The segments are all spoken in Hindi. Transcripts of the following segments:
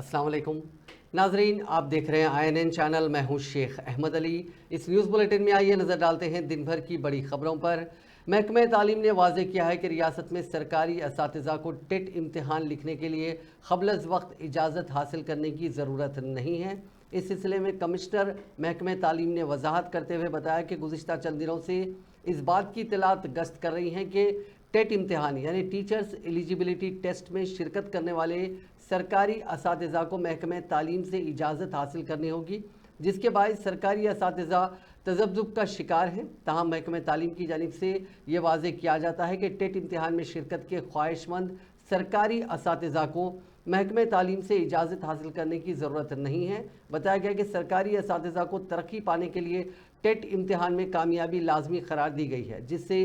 अस्सलाम वालेकुम नाजरीन, आप देख रहे हैं INN चैनल। मैं हूं शेख अहमद अली। इस न्यूज़ बुलेटिन में आइए नज़र डालते हैं दिन भर की बड़ी खबरों पर। महकमे तालीम ने वाजे किया है कि रियासत में सरकारी असातिज़ा को टेट इम्तिहान लिखने के लिए क़ब्ल वक्त इजाज़त हासिल करने की ज़रूरत नहीं है। इस सिलसिले में कमिश्नर महकमे तालीम ने वजाहत करते हुए बताया कि गुज़िश्ता चंद दिनों से इस बात की इत्तलात गश्त कर रही हैं कि टेट इम्तिहान यानी टीचर्स एलिजिबिलिटी टेस्ट में शिरकत करने वाले सरकारी असातिज़ा को महकमे तालीम से इजाज़त हासिल करनी होगी, जिसके बायस सरकारी असातिज़ा तज़ब्ज़ुब का शिकार हैं। तमाम महकमे तालीम की जानिब से ये वाज़े किया जाता है कि टेट इम्तिहान में शिरकत के ख्वाहिशमंद सरकारी असातिज़ा को महकमे तालीम से इजाज़त हासिल करने की ज़रूरत नहीं है। बताया गया कि सरकारी असातिज़ा को तरक्की पाने के लिए टेट इम्तिहान में कामयाबी लाजमी करार दी गई है, जिससे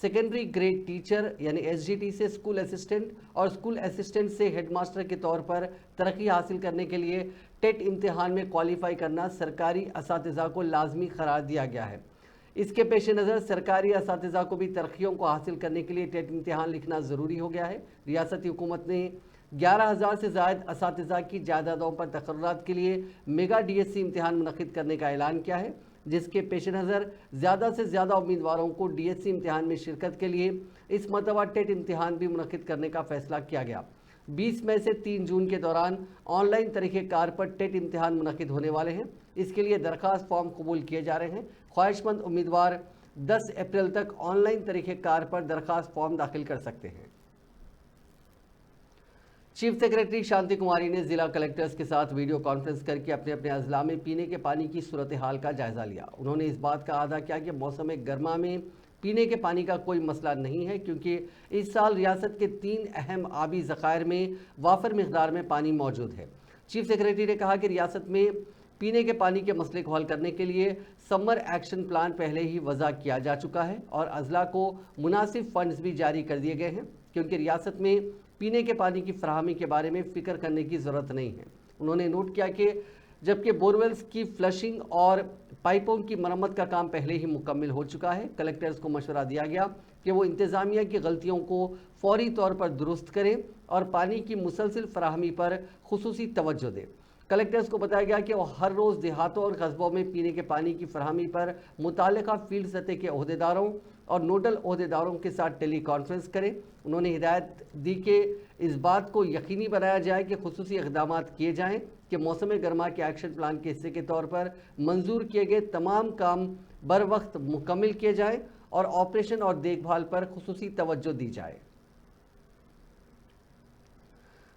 सेकेंडरी ग्रेड टीचर यानी SGT से स्कूल असिस्टेंट और स्कूल असिस्टेंट से हेडमास्टर के तौर पर तरक्की हासिल करने के लिए टेट इम्तिहान में क्वालिफाई करना सरकारी असातिज़ा को लाजमी करार दिया गया है। इसके पेश नज़र सरकारी असातिज़ा को भी तरक्कियों को हासिल करने के लिए टेट इम्तिहान लिखना ज़रूरी हो गया है। रियासती हुकूमत ने 11,000 से ज़ायद असातिज़ा की जायदादों पर तकर्रुरात के लिए मेगा DSC इम्तिहान मुनक़िद करने का ऐलान किया है, जिसके पेश नज़र ज़्यादा से ज़्यादा उम्मीदवारों को DSC इम्तिहान में शिरकत के लिए इस मरतबा टेट इम्तिहान भी मुनक़िद करने का फ़ैसला किया गया। 20 मई से 3 जून के दौरान ऑनलाइन तरीक़ेकार पर टेट इम्तिहान मुनक़िद होने वाले हैं। इसके लिए दरख्वास्त फॉर्म कबूल किए जा रहे हैं। ख्वाहिशमंद उम्मीदवार 10 अप्रैल तक ऑनलाइन तरीक़ेकार पर दरख्वास्त फॉर्म दाखिल कर सकते हैं। चीफ सेक्रेटरी शांति कुमारी ने ज़िला कलेक्टर्स के साथ वीडियो कॉन्फ्रेंस करके अपने अपने अजला में पीने के पानी की सूरत हाल का जायज़ा लिया। उन्होंने इस बात का अदा किया कि मौसम गर्मा में पीने के पानी का कोई मसला नहीं है, क्योंकि इस साल रियासत के 3 अहम आबी ज़खायर में वाफर मिक़दार में पानी मौजूद है। चीफ सेक्रेटरी ने कहा कि रियासत में पीने के पानी के मसले को हल करने के लिए समर एक्शन प्लान पहले ही वज़ा किया जा चुका है और अजला को मुनासिब फ़ंड्स भी जारी कर दिए गए हैं, क्योंकि रियासत में पीने के पानी की फराहमी के बारे में फ़िक्र करने की ज़रूरत नहीं है। उन्होंने नोट किया कि जबकि बोरवेल्स की फ्लशिंग और पाइपों की मरम्मत का काम पहले ही मुकम्मल हो चुका है, कलेक्टर्स को मशवरा दिया गया कि वो इंतज़ामिया की गलतियों को फौरी तौर पर दुरुस्त करें और पानी की मुसलसल फराहमी पर खुसूसी तवज्जो दें। कलेक्टर्स को बताया गया कि वो हर रोज़ देहातों और कस्बों में पीने के पानी की फराहमी पर मुताल्लिक़ा फील्ड सतह के ओहदेदारों और नोडल ओहदेदारों के साथ टेली कॉन्फ्रेंस करें। उन्होंने हिदायत दी कि इस बात को यकीनी बनाया जाए कि खुसूसी इक़दामात किए जाएँ कि मौसम गर्मा के एक्शन प्लान के हिस्से के तौर पर मंजूर किए गए तमाम काम बर वक्त मुकम्मल किए जाएँ और ऑपरेशन और देखभाल पर खुसूसी तवज्जो दी जाए।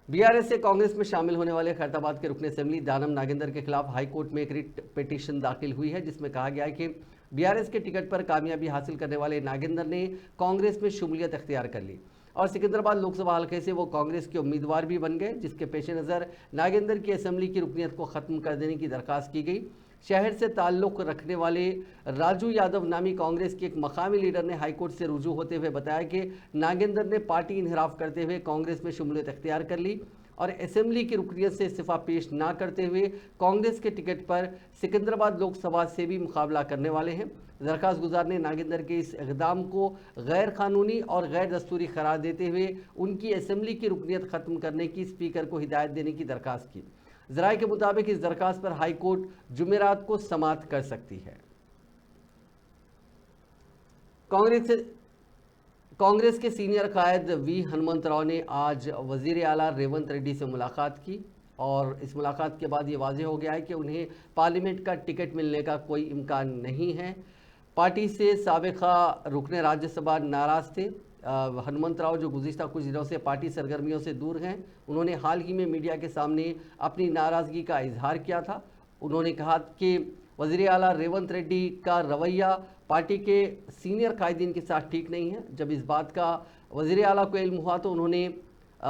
BRS से कांग्रेस में शामिल होने वाले खैरताबाद के रुकन असेंबली दानम नागेंद्र के खिलाफ हाई कोर्ट में एक रिट पिटीशन दाखिल हुई है, जिसमें कहा गया है कि BRS के टिकट पर कामयाबी हासिल करने वाले नागेंद्र ने कांग्रेस में शमूलियत अख्तियार कर ली और सिकंदराबाद लोकसभा हल्के से वो कांग्रेस के उम्मीदवार भी बन गए, जिसके पेश नज़र नागेंद्र की असेंबली की रुकनीत को ख़त्म कर देने की दरख्वास्त की गई। शहर से ताल्लुक़ रखने वाले राजू यादव नामी कांग्रेस के एक मकामी लीडर ने हाईकोर्ट से रुजू होते हुए बताया कि नागेंद्र ने पार्टी इनहराफ करते हुए कांग्रेस में शमूलियत अख्तियार कर ली और असेंबली की रुकनीत से इस्तीफ़ा पेश ना करते हुए कांग्रेस के टिकट पर सिकंदराबाद लोकसभा से भी मुकाबला करने वाले हैं। दरख्वास्त गुजार ने नागेंद्र के इस इक़दाम को गैर कानूनी और गैर दस्तूरी करार देते हुए उनकी असेंबली की रुकनीत ख़त्म करने की स्पीकर को हिदायत देने की दरख्वास्त की। ज़राए के मुताबिक इस दरख्वास्त पर हाई कोर्ट जुमेरात को समाअत कर सकती है। कांग्रेस के सीनियर कायद V हनुमंतराव ने आज वज़ीर आला रेवंत रेड्डी से मुलाकात की और इस मुलाकात के बाद ये वाज़ेह हो गया है कि उन्हें पार्लियामेंट का टिकट मिलने का कोई इम्कान नहीं है। पार्टी से साबिक़ा रुकने राज्यसभा नाराज़ थे। हनुमंतराव जो गुज़िश्ता कुछ दिनों से पार्टी सरगर्मियों से दूर हैं, उन्होंने हाल ही में मीडिया के सामने अपनी नाराज़गी का इजहार किया था। उन्होंने कहा कि वज़ीर आला रेवंत रेड्डी का रवैया पार्टी के सीनियर कायदीन के साथ ठीक नहीं है। जब इस बात का वज़ीर आला को इल्म हुआ तो उन्होंने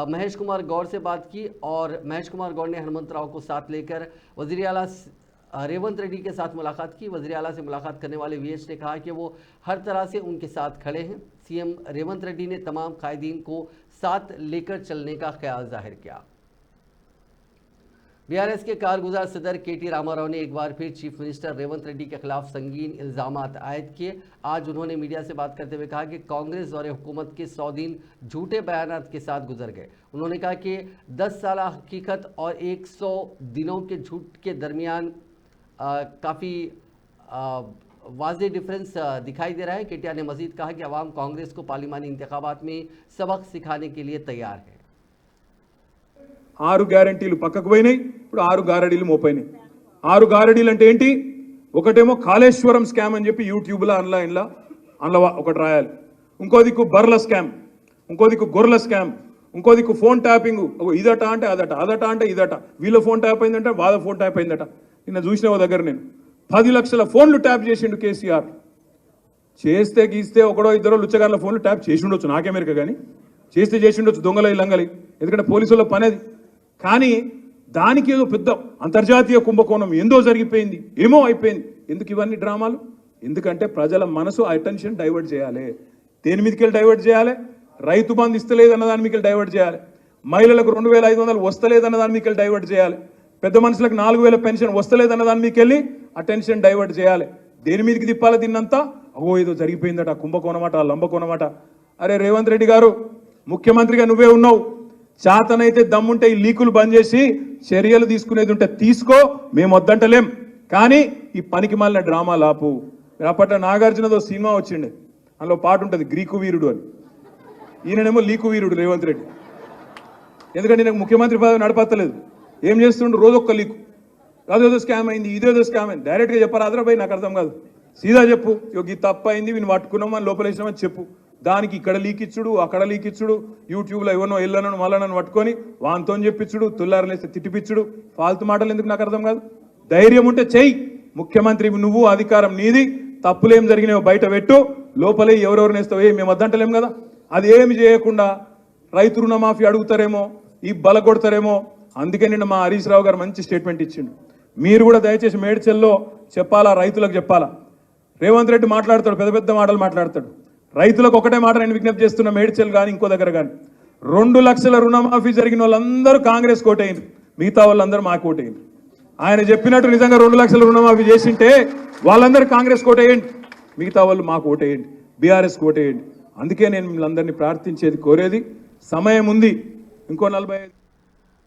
महेश कुमार गौर से बात की और महेश कुमार गौर ने हनुमंतराव को साथ लेकर वज़ीर आला रेवंत रेड्डी के साथ मुलाकात की। वज़ीर आला से मुलाकात करने वाले VH ने कहा कि वो हर तरह से उनके साथ खड़े हैं। CM रेवंत रेड्डी ने तमाम कायदीन को साथ लेकर चलने का ख्याल जाहिर किया। बीआरएस के कारगुजार सदर केटी रामाराव ने एक बार फिर चीफ मिनिस्टर रेवंत रेड्डी के खिलाफ संगीन इल्जामात आयद किए। आज उन्होंने मीडिया से बात करते हुए कहा कि कांग्रेस दौरे हुकूमत के 100 दिन झूठे बयानात के साथ गुजर गए। उन्होंने कहा कि 10 साल हकीकत और 100 दिनों के झूठ के दरमियान काफ़ी वाज़ेह डिफरेंस दिखाई दे रहा है। केटिया ने मजीद कहा कि अवाम कांग्रेस को पार्लिमानी इंतखाबात में सबक सिखाने के लिए तैयार है। 6 గ్యారెంటీలు పక్కకు పోయినాయి, ఇప్పుడు 6 గారడీలు మోపైనాయి। 6 గారడీలు అంటే ఏంటి? ఒకటేమో కాళేశ్వరం స్కామ్ అని చెప్పి యూట్యూబ్లో ఆన్లైన్లో ఒకటి రాయాలి, ఇంకో దిక్కు బర్ల స్కామ్, ఇంకో దిక్కు గొర్రెల స్కామ్, ఇంకో దిక్కు ఫోన్ ట్యాపింగ్, ఇదట అంటే అదట, అదట అంటే ఇదట, వీళ్ళ ఫోన్ ట్యాప్ అయిందంటే వాళ్ళ ఫోన్ ట్యాప్ అయిందట। నిన్న చూసిన ఓ దగ్గర నేను 10 లక్షల ఫోన్లు ట్యాప్ చేసిండు కేసీఆర్। చేస్తే గీస్తే ఒకడో ఇద్దరో లుచ్చగారుల ఫోన్లు ట్యాప్ చేసి ఉండొచ్చు, నాకెమెరిక కానీ చేస్తే చేసి ఉండొచ్చు, దొంగల లంగలి, ఎందుకంటే పోలీసుల పని అది। కానీ దానికి ఏదో పెద్ద అంతర్జాతీయ కుంభకోణం ఏందో జరిగిపోయింది, ఏమో అయిపోయింది। ఎందుకు ఇవన్నీ డ్రామాలు? ఎందుకంటే ప్రజల మనసు అటెన్షన్ డైవర్ట్ చేయాలి। దేని మీదకెళ్ళి డైవర్ట్ చేయాలి? రైతు బంధు ఇస్తలేదన్న దాని మీదకెళ్ళి డైవర్ట్ చేయాలి, మహిళలకు 2500 వస్తలేదన్న దాని మీదకెళ్ళి డైవర్ట్ చేయాలి, పెద్ద మనుషులకు 4000 పెన్షన్ వస్తలేదన్న దాని మీదకెళ్ళి అటెన్షన్ డైవర్ట్ చేయాలి। దేని మీదకి తిప్పాలి దీన్నంతా? ఏదో జరిగిపోయిందట, కుంభకోణమట, లంబకోణమట। అరే రేవంత్ రెడ్డి గారు, ముఖ్యమంత్రిగా నువ్వే ఉన్నావు, చేతనైతే దమ్ముంటే ఈ లీకులు బంద్ చేసి చర్యలు తీసుకునేది ఉంటే తీసుకో, మేము వద్దంటలేం, కానీ ఈ పనికి మాలిన డ్రామాలు ఆపు। అప్పట్లో నాగార్జునదో సినిమా వచ్చిండే, అందులో పాట ఉంటుంది గ్రీకు వీరుడు అని, ఈయననేమో లీకు వీరుడు రేవంత్ రెడ్డి। ఎందుకంటే నాకు ముఖ్యమంత్రి పదవి నడపత్తలేదు, ఏం చేస్తుండ్రు? రోజొక్క లీకు, అదేదో స్కామ్ అయింది, ఇదేదో స్కామ్ అయింది, డైరెక్ట్గా చెప్పారు అదరాబాయి, నాకు అర్థం కాదు, సీదా చెప్పు, ఈ తప్పు అయింది, వీని పట్టుకున్నామని లోపలేసినామని చెప్పు। దానికి ఇక్కడ లీక్ ఇచ్చుడు, అక్కడ లీక్ ఇచ్చుడు, యూట్యూబ్లో ఎవరినో ఎల్లనను మళ్ళనను పట్టుకొని వాంతో చెప్పించుడు, తుల్లారలేస్తే తిట్టిపిచ్చుడు, ఫాల్తు మాటలు ఎందుకు నాకు అర్థం కాదు। ధైర్యం ఉంటే చెయ్యి, ముఖ్యమంత్రి నువ్వు, అధికారం నీది, తప్పులేం జరిగినాయో బయట పెట్టు, లోపలే ఎవరెవరు నేస్తావో మేము వద్దంటలేం కదా। అది ఏమి చేయకుండా రైతు రుణమాఫీ అడుగుతారేమో, ఈ బల కొడతారేమో, అందుకే నిన్న మా హరీష్ రావు గారు మంచి స్టేట్మెంట్ ఇచ్చిండు। మీరు కూడా దయచేసి మేడ్చల్లో చెప్పాలా, రైతులకు చెప్పాలా। రేవంత్ రెడ్డి మాట్లాడతాడు, పెద్ద పెద్ద మాటలు మాట్లాడతాడు, రైతులకు ఒకటే మాట నేను విజ్ఞప్తి చేస్తున్నా, మేడ్చల్ కానీ ఇంకో దగ్గర కానీ 2 లక్షల రుణమాఫీ జరిగిన వాళ్ళందరూ కాంగ్రెస్ కోటైంది, మిగతా వాళ్ళందరూ మా కోటైంది। ఆయన చెప్పినట్టు నిజంగా 2 లక్షల రుణమాఫీ చేసింటే వాళ్ళందరూ కాంగ్రెస్ కోటేయండి, మిగతా వాళ్ళు మాకు ఓటేయండి, బీఆర్ఎస్ కోటేయండి। అందుకే నేను మిమ్మల్ని ప్రార్థించేది, కోరేది, సమయం ఉంది, ఇంకో 45।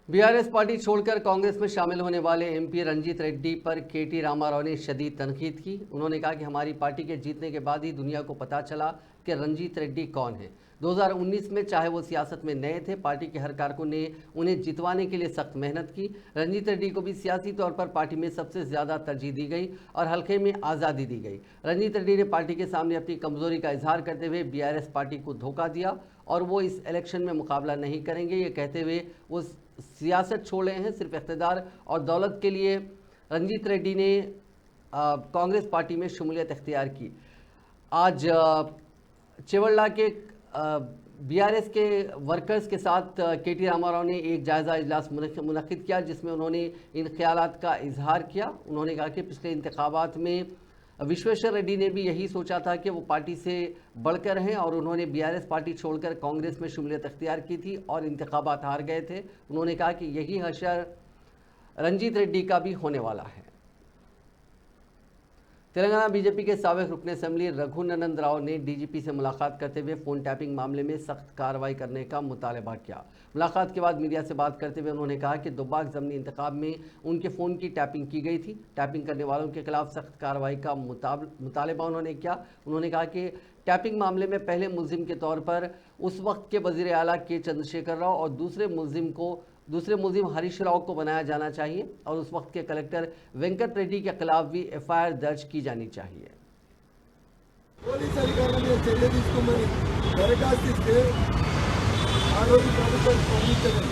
बीआरएस पार्टी छोड़कर कांग्रेस में शामिल होने वाले एमपी रंजीत रेड्डी पर केटी रामाराव ने शदीद तनकीद की। उन्होंने कहा कि हमारी पार्टी के जीतने के बाद ही दुनिया को पता चला कि रंजीत रेड्डी कौन है। 2019 में चाहे वो सियासत में नए थे, पार्टी के हर कारकुन ने उन्हें जितवाने के लिए सख्त मेहनत की। रंजीत रेड्डी को भी सियासी तौर पर पार्टी में सबसे ज़्यादा तरजीह दी गई और हल्के में आज़ादी दी गई। रंजीत रेड्डी ने पार्टी के सामने अपनी कमज़ोरी का इजहार करते हुए बीआरएस पार्टी को धोखा दिया और वो इस इलेक्शन में मुकाबला नहीं करेंगे, ये कहते हुए वो सियासत छोड़े हैं, सिर्फ इक़्तिदार और दौलत के लिए रंजीत रेड्डी ने कांग्रेस पार्टी में शमूलियत इख्तियार की। आज चेवल्ला के बीआरएस के वर्कर्स के साथ केटी रामाराव ने एक जायज़ा इजलास मुनक़्क़िद किया, जिसमें उन्होंने इन ख्यालात का इजहार किया। उन्होंने कहा कि पिछले इंतखाबात में विश्वेश्वर रेड्डी ने भी यही सोचा था कि वो पार्टी से बढ़कर हैं और उन्होंने बीआरएस पार्टी छोड़कर कांग्रेस में शमूलियत अख्तियार की थी और इंतखाबात हार गए थे। उन्होंने कहा कि यही हशर रंजीत रेड्डी का भी होने वाला है। तेलंगाना बीजेपी के साबिक़ रुकन असेंबली रघुनंदन राव ने डीजीपी से मुलाकात करते हुए फ़ोन टैपिंग मामले में सख्त कार्रवाई करने का मुतालबा किया। मुलाकात के बाद मीडिया से बात करते हुए उन्होंने कहा कि दुब्बाक ज़मनी इंतखाब में उनके फ़ोन की टैपिंग की गई थी। टैपिंग करने वालों के खिलाफ सख्त कार्रवाई का मुतालबा उन्होंने किया। उन्होंने कहा कि टैपिंग मामले में पहले मुलजिम के तौर पर उस वक्त के वज़ीर आला के चंद्रशेखर राव और दूसरे मुलजिम हरीश राव को बनाया जाना चाहिए और उस वक्त के कलेक्टर वेंकट रेड्डी के खिलाफ भी एफआईआर दर्ज की जानी चाहिए। పోలీస్ అధికారుల మీద చర్య తీసుకోమని దరఖాస్తు ఇస్తే ఆ రోజు ప్రభుత్వం స్పందించలేదు.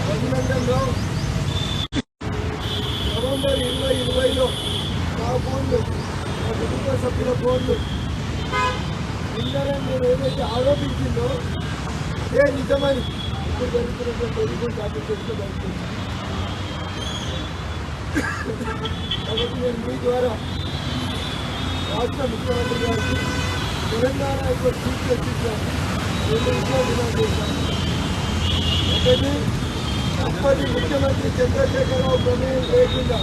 రఘునందన్ రావు నవంబర్ 2020లో నా ఫోన్లు, నా కుటుంబ సభ్యుల ఫోన్లు విన్నారని నేను ఏదైతే ఆరోపించిందో అదే నిజమని ఇప్పుడు జరుగుతున్నటువంటి ఎన్నికలు దాఖలు చేసుకోగలుగుతుంది. కాబట్టి నేను మీ ద్వారా రాష్ట్ర ముఖ్యమంత్రి గారికి, తెలంగాణ యొక్క చీఫ్ జస్టిస్ గారికి 2 విషయాలు డిమాండ్ చేశాను. ఒకటి, అప్పటి ముఖ్యమంత్రి చంద్రశేఖరరావు ప్రమేయం లేకుండా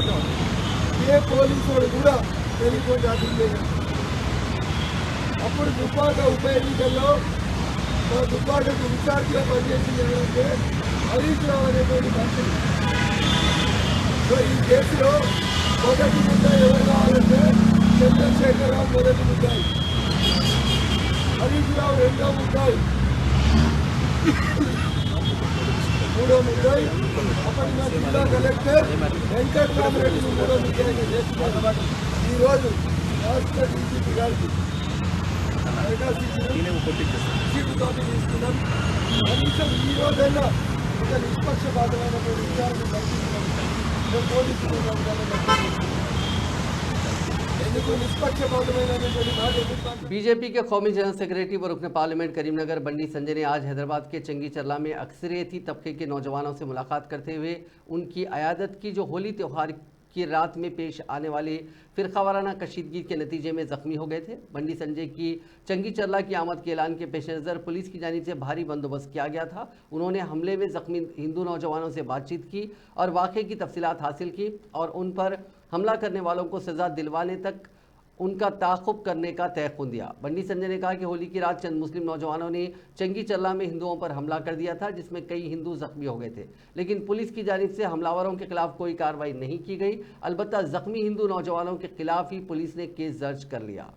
ఏ పోలీసు వాడు కూడా టెలిఫోన్ ట్యాపింగ్ చేయాలి. అప్పుడు దుబ్బాక ఉప ఎన్నికల్లో మా దుబ్బాకకు ఇన్ఛార్జిగా పనిచేసింది ఎవరంటే హరీష్ రావు అనేటువంటి మంత్రి. సో ఈ కేసులో మొదటి ముద్దాయి ఎవరు కావాలంటే చంద్రశేఖరరావు మొదటి ముద్దాయి, హరీష్ రావు రెండో ముద్దాయి, మూడో ముద్దాయి అప్పటి మా జిల్లా కలెక్టర్ వెంకట్రామరెడ్డిని మూడో ముద్దాయిగా చేస్తున్నారు. ఈరోజు రాష్ట్ర డీజీపీ గారికి సీటు కాపీ తీసుకున్నాం. కనీసం ఈ రోజైనా ఒక నిష్పక్షపాతమైనటువంటి విచారణ కల్పిస్తున్నాం. పోలీసులు ఎందుకు నిష్పక్షపాతమైనటువంటి మాట ఎందుకు? बीजेपी के कौमी जनरल सेक्रेटरी व रुकन पार्लियामेंट करीमनगर बंडी संजय ने आज हैदराबाद के चंगी चरला में अक्सरियती तबके के नौजवानों से मुलाकात करते हुए उनकी अयादत की, जो होली त्यौहार की रात में पेश आने वाली फिरकावाराना कशीदगी के नतीजे में जख्मी हो गए थे। बंडी संजय की चंगी चरला की आमद के ऐलान के पेश नज़र पुलिस की जानिब से भारी बंदोबस्त किया गया था। उन्होंने हमले में जख्मी हिंदू नौजवानों से बातचीत की और वाक़े की तफसीलात हासिल की और उन पर हमला करने वालों को सज़ा दिलवाने तक उनका ताक़ुब करने का तयक़ुन दिया। बंडी संजय ने कहा कि होली की रात चंद मुस्लिम नौजवानों ने चंगी चरला में हिंदुओं पर हमला कर दिया था, जिसमें कई हिंदू जख्मी हो गए थे, लेकिन पुलिस की जानिब से हमलावरों के खिलाफ कोई कार्रवाई नहीं की गई। अलबत्ता जख्मी हिंदू नौजवानों के खिलाफ ही पुलिस ने केस दर्ज कर लिया।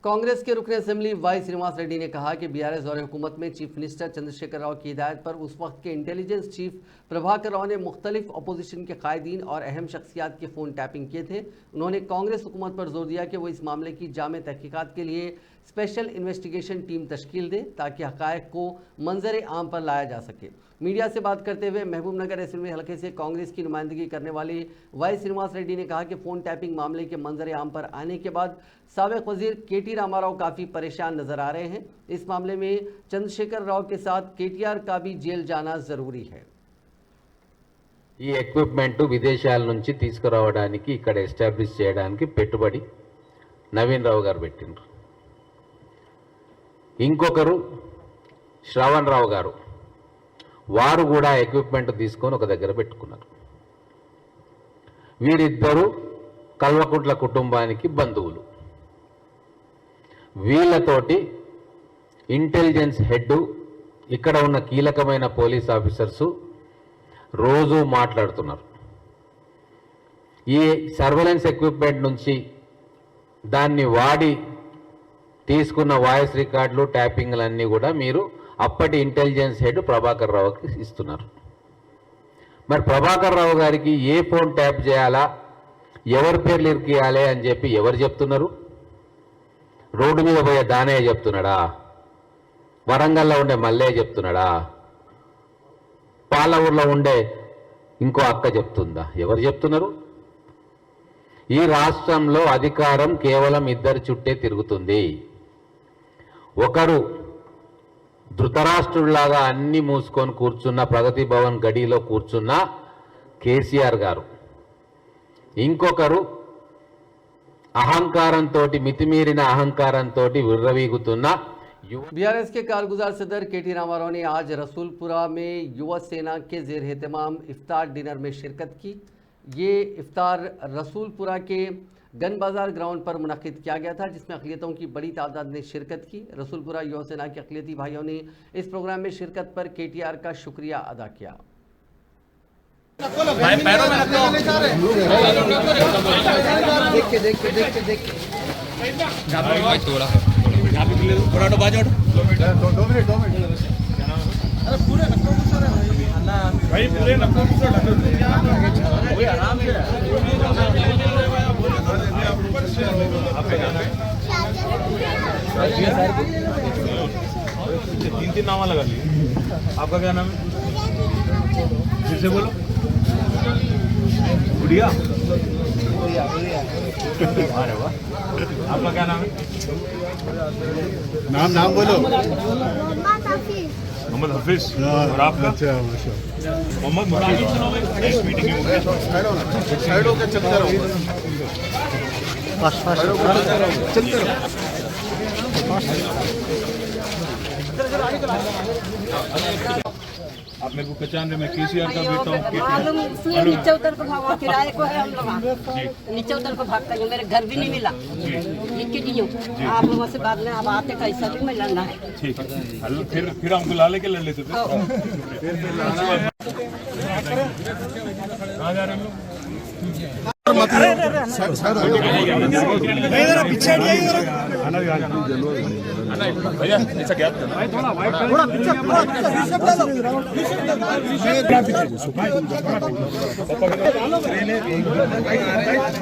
कांग्रेस के रुकन असेंबली वाई श्रीनिवास रेड्डी ने कहा कि बीआरएस दौरे हुकूमत में चीफ मिनिस्टर चंद्रशेखर राव की हिदायत पर उस वक्त के इंटेलिजेंस चीफ प्रभाकर राव ने मुख्तलिफ अपोजिशन के कायदीन और अहम शख्सियात के फ़ोन टैपिंग किए थे। उन्होंने कांग्रेस हुकूमत पर जोर दिया कि वो इस मामले की जामे तहकीकात के लिए स्पेशल इन्वेस्टिगेशन टीम तश्कील दे ताकि हक़ायक़ को मंजर आम पर लाया जा सके। मीडिया से बात करते हुए महबूबनगर असेंबली हलके से कांग्रेस की नुमाइंदगी करने वाली वाई श्रीनिवास रेड्डी ने कहा कि फ़ोन टैपिंग मामले के मंजर आम पर आने के बाद साबिक़ वज़ीर केटी रामाराव काफ़ी परेशान नजर आ रहे हैं। इस मामले में चंद्रशेखर राव के साथ केटीआर का भी जेल जाना ज़रूरी है। ఈ ఎక్విప్మెంట్ విదేశాల నుంచి తీసుకురావడానికి ఇక్కడ ఎస్టాబ్లిష్ చేయడానికి పెట్టుబడి నవీన్ రావు గారు పెట్టిండ్రు. ఇంకొకరు శ్రవణ్ రావు గారు, వారు కూడా ఎక్విప్మెంట్ తీసుకొని ఒక దగ్గర పెట్టుకున్నారు. వీరిద్దరూ కల్వకుంట్ల కుటుంబానికి బంధువులు. వీళ్ళతోటి ఇంటెలిజెన్స్ హెడ్, ఇక్కడ ఉన్న కీలకమైన పోలీస్ ఆఫీసర్సు రోజు మాట్లాడుతున్నారు. ఈ సర్వేలెన్స్ ఎక్విప్మెంట్ నుంచి దాన్ని వాడి తీసుకున్న వాయిస్ రికార్డులు ట్యాపింగ్లన్నీ కూడా మీరు అప్పటి ఇంటెలిజెన్స్ హెడ్ ప్రభాకర్ రావుకి ఇస్తున్నారు. మరి ప్రభాకర్ రావు గారికి ఏ ఫోన్ ట్యాప్ చేయాలా, ఎవరి పేర్లు ఇరికియాలి అని చెప్పి ఎవరు చెప్తున్నారు? రోడ్డు మీద పోయే దానయ్య చెప్తున్నాడా? వరంగల్లో ఉండే మల్లయ్య చెప్తున్నాడా? పాలఊరులో ఉండే ఇంకో అక్క చెప్తుందా? ఎవరు చెప్తున్నారు? ఈ రాష్ట్రంలో అధికారం కేవలం ఇద్దరి చుట్టే తిరుగుతుంది. ఒకరు ధృతరాష్ట్రుడిలాగా అన్ని మూసుకొని కూర్చున్న ప్రగతి భవన్ గడిలో కూర్చున్న కేసీఆర్ గారు, ఇంకొకరు అహంకారంతో, మితిమీరిన అహంకారంతో విర్రవీగుతున్న बीआरएस के कारगुजार सदर केटी रामाराव ने आज रसूलपुरा में युवा सेना के जेर एहतमाम इफ्तार डिनर में शिरकत की। ये इफ्तार रसूलपुरा के गन बाजार ग्राउंड पर मुनक्किद किया गया था, जिसमें अक़लियतों की बड़ी तादाद ने शिरकत की। रसूलपुरा युवा सेना के अक़लियती भाइयों ने इस प्रोग्राम में शिरकत पर केटीआर का शुक्रिया अदा किया। तीन नाम लगा लिए। आपका क्या नाम है? फिर से बोलो। गुड़िया। अरे वाह। आपका क्या नाम है? नाम बोलो। मोहम्मद हफीज। और आपका? मोहम्मद मुफीद। Nice meeting you. साइड होकर चलते रहो। चलते रहो। आप मेरे को पहचान रहे? मैं केसीआर का बेटा हूँ। मालूम सुनिए, नीचे उतर को भागा, किराए को है हम लोग। नीचे उतर को भागता हूँ, मेरे घर भी नहीं मिला, लिख के दी हूँ। आप वहाँ से बाद में अब आते कैसा भी मैं लड़ना है। ठीक है, फिर हमको ला लेके लड़ लेते थे। कहाँ जा रहे हैं हम लोग? भैया ऐसा क्या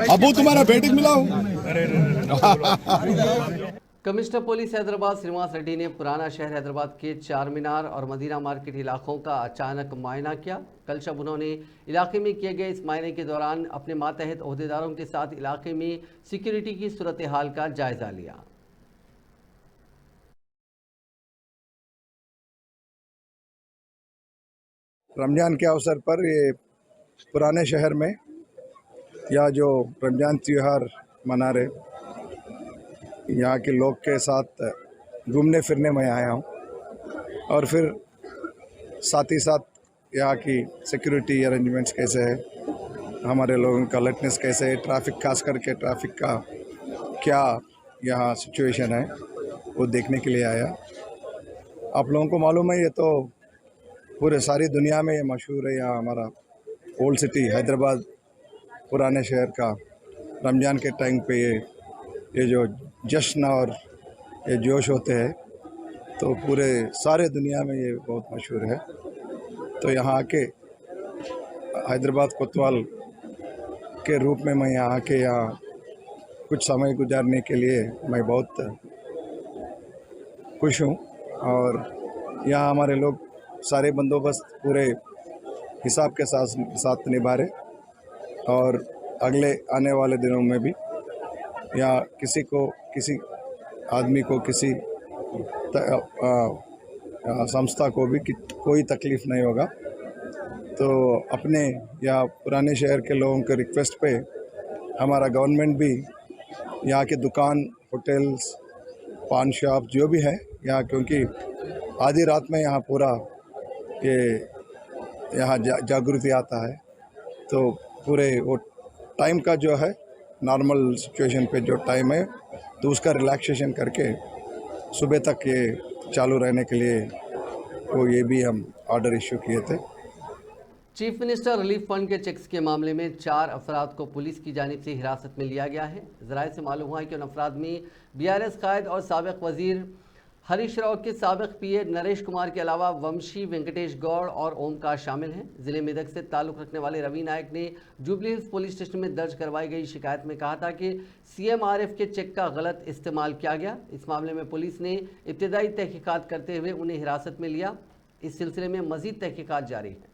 अबू तुम्हारा बैटिंग मिला हूँ। कमिश्नर पुलिस हैदराबाद श्रीनिवास रेड्डी ने पुराना शहर हैदराबाद के चार मीनार और मदीना मार्केट इलाकों का अचानक मुआयना किया। कल शब उन्होंने इलाके में किए गए इस मुआयने के दौरान अपने मातहत ओहदेदारों के साथ इलाके में सिक्योरिटी की सूरत हाल का जायजा लिया। रमज़ान के अवसर पर ये पुराने शहर में या जो रमज़ान त्यौहार मना रहे, यहाँ के लोग के साथ घूमने फिरने में आया हूँ और फिर साथ ही साथ यहाँ की सिक्योरिटी अरेंजमेंट्स कैसे है, हमारे लोगों का अलर्टनेस कैसे है, ट्रैफिक खास करके ट्रैफिक का क्या यहाँ सिचुएशन है वो देखने के लिए आया। आप लोगों को मालूम है ये तो पूरे सारी दुनिया में ये मशहूर है। यहाँ हमारा ओल्ड सिटी हैदराबाद पुराने शहर का रमज़ान के टाइम पे ये जो जश्न और ये जोश होते हैं तो पूरे सारे दुनिया में ये बहुत मशहूर है। तो यहाँ आके हैदराबाद कोतवाल के रूप में मैं यहाँ आके यहाँ कुछ समय गुजारने के लिए मैं बहुत खुश हूँ और यहाँ हमारे लोग सारे बंदोबस्त पूरे हिसाब के साथ निभा रहे और अगले आने वाले दिनों में भी या किसी आदमी को किसी संस्था को भी कोई तकलीफ़ नहीं होगा। तो अपने या पुराने शहर के लोगों के रिक्वेस्ट पे हमारा गवर्नमेंट भी यहाँ के दुकान, होटल्स, पान शॉप जो भी है यहाँ, क्योंकि आधी रात में यहाँ पूरा ये यहाँ जागृति आता है तो पूरे वो टाइम का जो है नॉर्मल सिचुएशन पे जो टाइम है तो उसका रिलैक्सेशन करके सुबह तक ये चालू रहने के लिए वो ये भी हम ऑर्डर इशू किए थे। चीफ मिनिस्टर रिलीफ फंड के चेक्स के मामले में 4 अफराद को पुलिस की जानिब से हिरासत में लिया गया है। ज़राए से मालूम हुआ है कि उन अफराद में बीआरएस कायद और साबिक वजीर हरीश राव के साबिक पीए नरेश कुमार के अलावा वंशी, वेंकटेश गौड़ और ओमकार शामिल हैं। जिले मेदक से ताल्लुक़ रखने वाले रवि नायक ने जुबली हिल्स पुलिस स्टेशन में दर्ज करवाई गई शिकायत में कहा था कि सीएमआरएफ के चेक का गलत इस्तेमाल किया गया। इस मामले में पुलिस ने इब्तदाई तहकीकात करते हुए उन्हें हिरासत में लिया। इस सिलसिले में मज़ीद तहकीकात जारी है।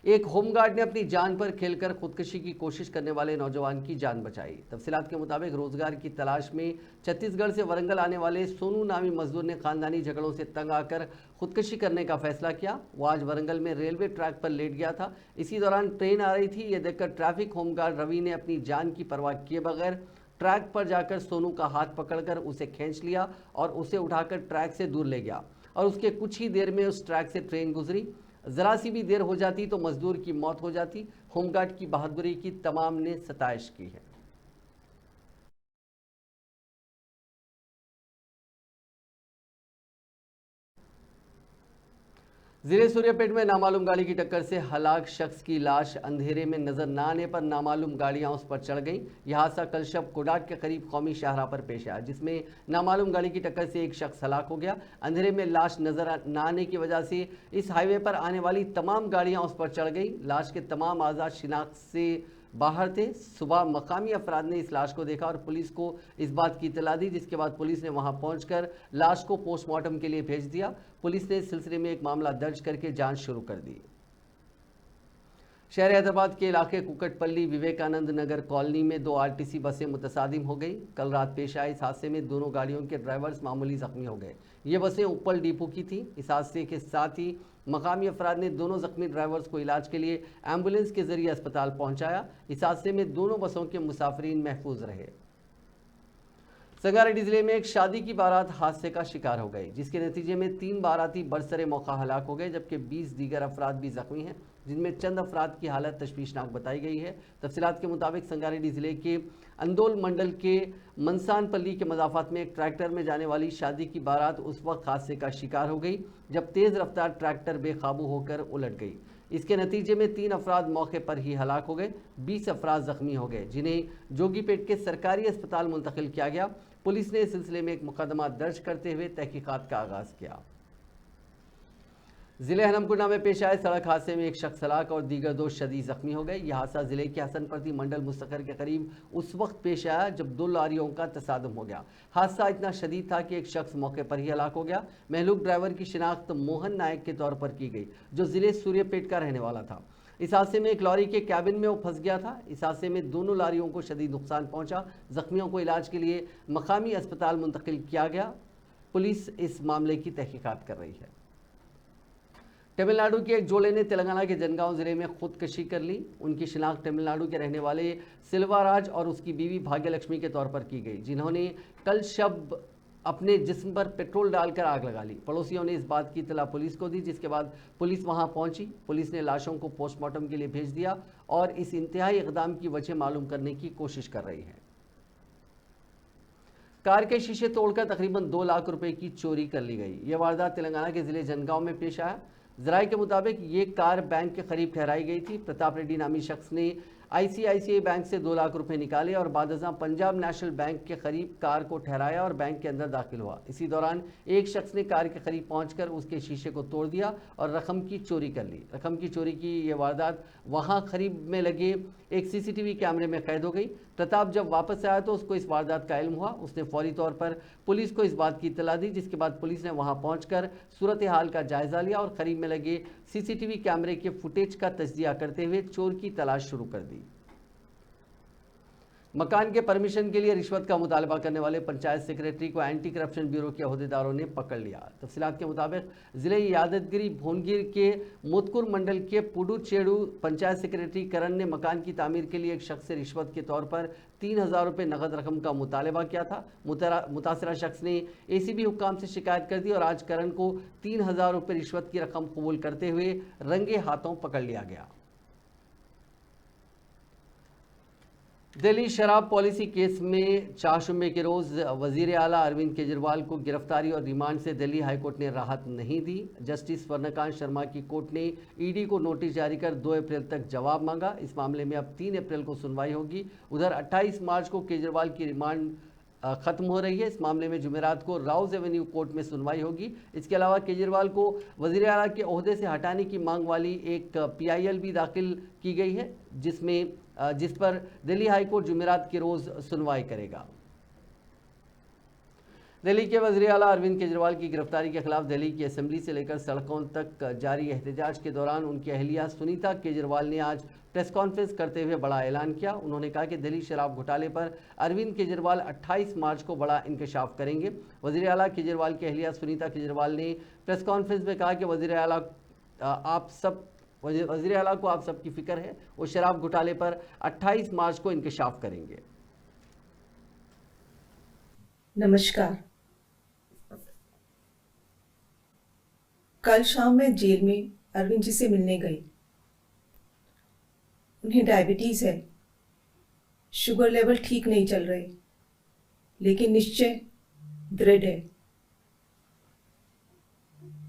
एक होमगार्ड ने अपनी जान पर खेलकर खुदकुशी की कोशिश करने वाले नौजवान की जान बचाई। तफसीलात के मुताबिक रोजगार की तलाश में छत्तीसगढ़ से वरंगल आने वाले सोनू नामी मजदूर ने खानदानी झगड़ों से तंग आकर खुदकुशी करने का फैसला किया। वो आज वरंगल में रेलवे ट्रैक पर लेट गया था। इसी दौरान ट्रेन आ रही थी। यह देखकर ट्रैफिक होमगार्ड रवि ने अपनी जान की परवाह किए बगैर ट्रैक पर जाकर सोनू का हाथ पकड़कर उसे खींच लिया और उसे उठाकर ट्रैक से दूर ले गया और उसके कुछ ही देर में उस ट्रैक से ट्रेन गुजरी। जरा सी भी देर हो जाती तो मजदूर की मौत हो जाती। होमगार्ड की बहादुरी की तमाम ने सताइश की है। जिले सूर्यापेट में नामालूम गाड़ी की टक्कर से हलाक शख्स की लाश अंधेरे में नजर न आने पर नामालूम गाड़ियां उस पर चढ़ गईं। यह हादसा कल शब कोडाक के करीब कौमी शाहराह पर पेश आया, जिसमें नामालूम गाड़ी की टक्कर से एक शख्स हलाक हो गया। अंधेरे में लाश नजर न आने की वजह से इस हाईवे पर आने वाली तमाम गाड़ियां उस पर चढ़ गईं। लाश के तमाम आज़ाद शिनाख्त से बाहर थे। सुबह मकामी अफराद ने इस लाश को देखा और पुलिस को इस बात की इत्तला दी, जिसके बाद पुलिस ने वहां पहुंचकर लाश को पोस्टमार्टम के लिए भेज दिया। पुलिस ने इस सिलसिले में एक मामला दर्ज करके जांच शुरू कर दी। शहर हैदराबाद के इलाके कुकटपल्ली विवेकानंद नगर कॉलोनी में 2 आरटीसी बसें मुतसादिम हो गई। कल रात पेश आए इस हादसे में दोनों गाड़ियों के ड्राइवर्स मामूली जख्मी हो गए। ये बसें उप्पल डिपो की थीं। इस हादसे के साथ ही मकामी अफराद ने दोनों जख्मी ड्राइवर्स को इलाज के लिए एम्बुलेंस के जरिए अस्पताल पहुंचाया। इस हादसे में दोनों बसों के मुसाफिरीन महफूज रहे। संगारेड्डी जिले में एक शादी की बारात हादसे का शिकार हो गई, जिसके नतीजे में 3 बाराती बरसरे मौका हलाक हो गए, जबकि 20 दीगर अफराद भी जख्मी हैं, जिनमें चंद अफराद की हालत तशवीशनाक बताई गई है। तफसीलात के मुताबिक संगारेड्डी जिले के अंदोल मंडल के मनसानपल्ली के मजाफात में एक ट्रैक्टर में जाने वाली शादी की बारात उस वक्त हादसे का शिकार हो गई जब तेज़ रफ्तार ट्रैक्टर बेकाबू होकर उलट गई। इसके नतीजे में 3 अफराद मौके पर ही हलाक हो गए, 20 अफराद जख्मी हो गए, जिन्हें जोगीपेट के सरकारी अस्पताल मुंतकिल किया गया। पुलिस ने इस सिलसिले में एक मुकदमा दर्ज करते हुए तहकीकात का आगाज किया। जिले हनमकुंडा में पेश आए सड़क हादसे में एक शख्स हलाक और दीगर 2 शदीद जख्मी हो गए। यह हादसा जिले के हसनपट्टी मंडल मुस्तकर के करीब उस वक्त पेश आया जब 2 लॉरियों का तसादुम हो गया। हादसा इतना शदीद था कि एक शख्स मौके पर ही हलाक हो गया। महलूक ड्राइवर की शिनाख्त मोहन नायक के तौर पर की गई, जो जिले सूर्यपेट का रहने वाला था। इस हादसे में एक लॉरी के कैबिन में वो फंस गया था। इस हादसे में दोनों लॉरियों को शदीद नुकसान पहुंचा। जख्मियों को इलाज के लिए मकामी अस्पताल मुंतकिल किया गया। पुलिस इस मामले की तहकीकात कर रही है। तमिलनाडु के एक जोड़े ने तेलंगाना के जनगांव जिले में खुदकुशी कर ली। उनकी शिनाख्त तमिलनाडु के रहने वाले सिल्वाराज और उसकी बीवी भाग्यलक्ष्मी के तौर पर की गई, जिन्होंने कल शब अपने जिस्म पर पेट्रोल डालकर आग लगा ली। पड़ोसियों ने इस बात की इत्तला पुलिस को दी, जिसके बाद पुलिस वहां पहुंची। पुलिस ने लाशों को पोस्टमार्टम के लिए भेज दिया और इस इंतहाई इक़दाम की वजह मालूम करने की कोशिश कर रही है। कार के शीशे तोड़कर तकरीबन 2 लाख रुपए की चोरी कर ली गई। यह वारदात तेलंगाना के जिले जनगांव में पेश आया। जराये के मुताबिक ये कार बैंक के करीब ठहराई गई थी। प्रताप रेड्डी नामी शख्स ने ICICI बैंक से 2 लाख रुपए निकाले और बादशाह पंजाब नेशनल बैंक के करीब कार को ठहराया और बैंक के अंदर दाखिल हुआ। इसी दौरान एक शख्स ने कार के करीब पहुंचकर उसके शीशे को तोड़ दिया और रकम की चोरी कर ली। रकम की चोरी की यह वारदात वहां करीब में लगे एक CCTV कैमरे में कैद हो गई। प्रताप जब वापस आया तो उसको इस वारदात का इल्म हुआ। उसने फौरी तौर पर पुलिस को इस बात की इत्तला दी, जिसके बाद पुलिस ने वहां पहुंचकर सूरत हाल का जायजा लिया और करीब में लगे CCTV कैमरे के फुटेज का तज्जिया करते हुए चोर की तलाश शुरू कर दी। मकान के परमिशन के लिए रिश्वत का मुतालबा करने वाले पंचायत सेक्रेटरी को एंटी करप्शन ब्यूरो के अहदेदारों ने पकड़ लिया। तफसीलात के मुताबिक जिले यादगिरी भोनगिर के मुतकुर मंडल के पुडुचेड़ू पंचायत सेक्रेटरी करण ने मकान की तामीर के लिए एक शख्स से रिश्वत के तौर पर 3000 रुपये नकद रकम का मुतालबा किया था। मुतासरा शख्स ने ACB हुक्काम से शिकायत कर दी और आज करण को 3000 रुपये रिश्वत की रकम कबूल करते हुए रंगे हाथों पकड़ लिया गया। दिल्ली शराब पॉलिसी केस में 4 शुमे के रोज़ वज़ीर आला अरविंद केजरीवाल को गिरफ्तारी और रिमांड से दिल्ली हाईकोर्ट ने राहत नहीं दी। जस्टिस स्वर्णकांत शर्मा की कोर्ट ने ED को नोटिस जारी कर 2 अप्रैल तक जवाब मांगा। इस मामले में अब 3 अप्रैल को सुनवाई होगी। उधर 28 मार्च को केजरीवाल की रिमांड ख़त्म हो रही है। इस मामले में जुमेरात को राउज एवेन्यू कोर्ट में सुनवाई होगी। इसके अलावा केजरीवाल को वज़ीर आला के ओहदे से हटाने की मांग वाली एक PIL भी दाखिल की गई है, जिस पर दिल्ली हाईकोर्ट जुमेरात के रोज़ सुनवाई करेगा। दिल्ली के वज़ीर आला अरविंद केजरीवाल की गिरफ्तारी के खिलाफ दिल्ली की असेंबली से लेकर सड़कों तक जारी एहतजाज के दौरान उनकी अहलिया सुनीता केजरीवाल ने आज प्रेस कॉन्फ्रेंस करते हुए बड़ा ऐलान किया। उन्होंने कहा कि दिल्ली शराब घोटाले पर अरविंद केजरीवाल 28 मार्च को बड़ा इंकशाफ करेंगे। वज़ीर आला केजरीवाल की अहलिया सुनीता केजरीवाल ने प्रेस कॉन्फ्रेंस में कहा कि वज़ीर आला को आप सबकी फिक्र है, वो शराब घोटाले पर 28 मार्च को इंकशाफ करेंगे। नमस्कार। कल शाम मैं जेल में अरविंद जी से मिलने गई। उन्हें डायबिटीज है, शुगर लेवल ठीक नहीं चल रहे, लेकिन निश्चय दृढ़ है।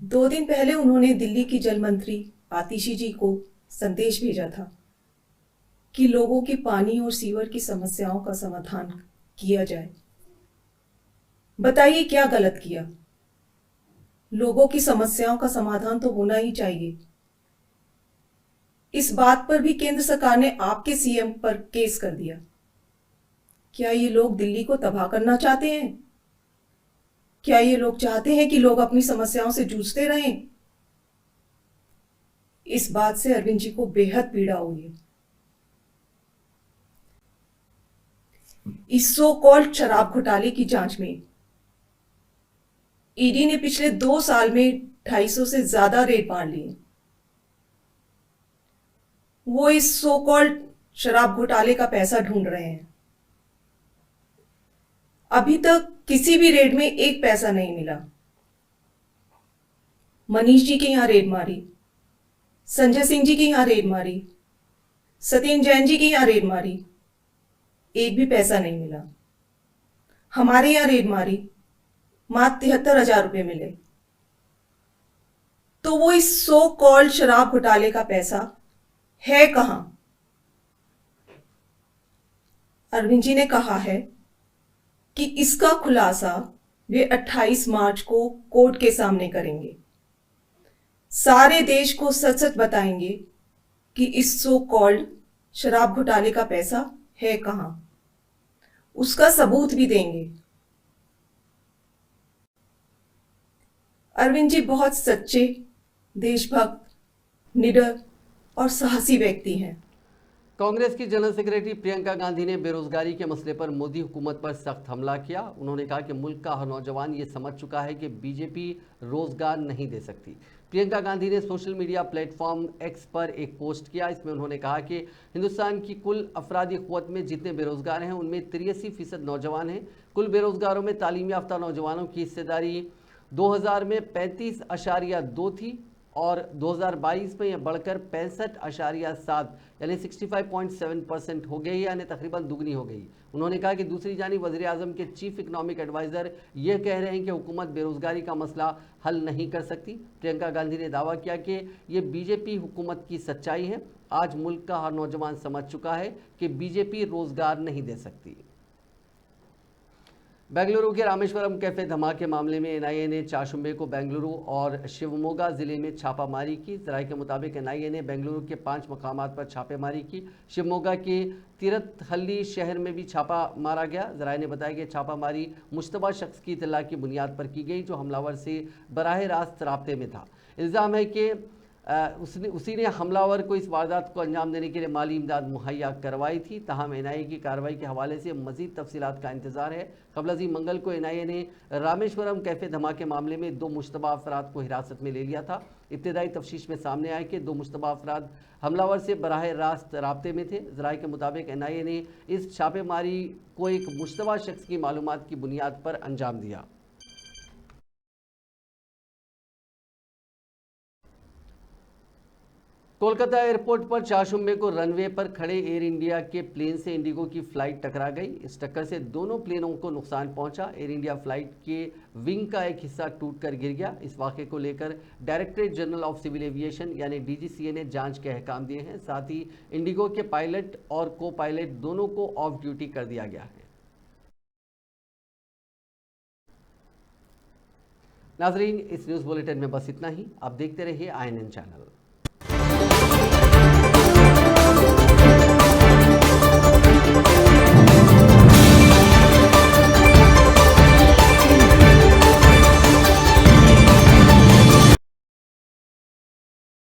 2 दिन पहले उन्होंने दिल्ली की जल मंत्री आतिशी जी को संदेश भेजा था कि लोगों की पानी और सीवर की समस्याओं का समाधान किया जाए। बताइए क्या गलत किया? लोगों की समस्याओं का समाधान तो होना ही चाहिए। इस बात पर भी केंद्र सरकार ने आपके सीएम पर केस कर दिया। क्या ये लोग दिल्ली को तबाह करना चाहते हैं? क्या ये लोग चाहते हैं कि लोग अपनी समस्याओं से जूझते रहें? इस बात से अरविंद जी को बेहद पीड़ा हुई है। इस सो कॉल्ड शराब घोटाले की जांच में ईडी ने पिछले 2 साल में 250 से ज्यादा रेड मार लिए। वो इस सो कॉल्ड शराब घोटाले का पैसा ढूंढ रहे हैं। अभी तक किसी भी रेड में 1 पैसा नहीं मिला। मनीष जी के यहां रेड मारी, संजय सिंह जी के यहां रेड मारी, सत्येंद्र जैन जी के यहां रेड मारी, 1 भी पैसा नहीं मिला। हमारे यहां रेड मारी, मात्र 73,000 रुपए मिले। तो वो इस सो कॉल्ड शराब घोटाले का पैसा है कहां? अरविंद जी ने कहा है कि इसका खुलासा वे 28 मार्च को कोर्ट के सामने करेंगे। सारे देश को सच सच बताएंगे कि इस सो कॉल्ड शराब घोटाले का पैसा है कहां। उसका सबूत भी देंगे। अरविंद जी बहुत सच्चे, देशभक्त, निडर और साहसी व्यक्ति हैं। कांग्रेस की जनरल सेक्रेटरी प्रियंका गांधी ने बेरोजगारी के मसले पर मोदी हुकूमत पर सख्त हमला किया। उन्होंने कहा कि मुल्क का हर नौजवान ये समझ चुका है कि बीजेपी रोजगार नहीं दे सकती। प्रियंका गांधी ने सोशल मीडिया प्लेटफॉर्म एक्स पर एक पोस्ट किया। इसमें उन्होंने कहा कि हिंदुस्तान की कुल अफरादी क़ुव्वत में जितने बेरोजगार हैं उनमें 83% नौजवान हैं। कुल बेरोजगारों में तालीम याफ्ता नौजवानों की हिस्सेदारी 2000 में 35.2 थी और 2022 में यह बढ़कर 65.7 यानी 65.7% हो गई, यानी तकरीबन दुगनी हो गई। उन्होंने कहा कि दूसरी जानिब वज़ीर आज़म के चीफ इकनॉमिक एडवाइज़र यह कह रहे हैं कि हुकूमत बेरोज़गारी का मसला हल नहीं कर सकती। प्रियंका गांधी ने दावा किया कि ये बीजेपी हुकूमत की सच्चाई है। आज मुल्क का हर नौजवान समझ चुका है कि बीजेपी रोज़गार नहीं दे सकती। बेंगलुरु के रामेश्वरम कैफे धमाके मामले में एनआईए ने चाशुंबे को बेंगलुरु और शिवमोगा जिले में छापामारी की। जराये के मुताबिक एनआईए ने बेंगलुरु के 5 मकामात पर छापेमारी की। शिवमोगा के तीरथहल्ली शहर में भी छापा मारा गया। जराये ने बताया कि छापामारी मुश्तबा शख्स की इत्तला की बुनियाद पर की गई, जो हमलावर से बराह रास्त राब्ते में था। इल्ज़ाम है कि उसी ने हमलावर को इस वारदात को अंजाम देने के लिए माली इमदाद मुहैया करवाई थी। ताहम एनआईए की कार्रवाई के हवाले से मजीद तफसीलात का इंतजार है। कबल अज़ीं मंगल को एनआईए ने रामेश्वरम कैफे धमाके मामले में 2 मुश्तबा अफराद को हिरासत में ले लिया था। इब्तदाई तफ्तीश में सामने आया कि 2 मुश्तबा अफराद हमलावर से बराह रास्त राब्ते में थे। ज़राए के मुताबिक एनआईए ने इस छापेमारी को एक मुश्तबा शख्स की मालूमात की बुनियाद पर अंजाम दिया। कोलकाता एयरपोर्ट पर चाशुंबे को रनवे पर खड़े एयर इंडिया के प्लेन से इंडिगो की फ़्लाइट टकरा गई। इस टक्कर से दोनों प्लेनों को नुकसान पहुंचा। एयर इंडिया फ़्लाइट के विंग का एक हिस्सा टूटकर गिर गया। इस वाक़े को लेकर directorate general of civil aviation यानी डीजीसीए ने जांच के अहकाम दिए हैं। साथ ही इंडिगो के पायलट और को पायलट दोनों को ऑफ ड्यूटी कर दिया गया है। नाजरीन, इस न्यूज़ बुलेटिन में बस इतना ही। आप देखते रहिए INN चैनल।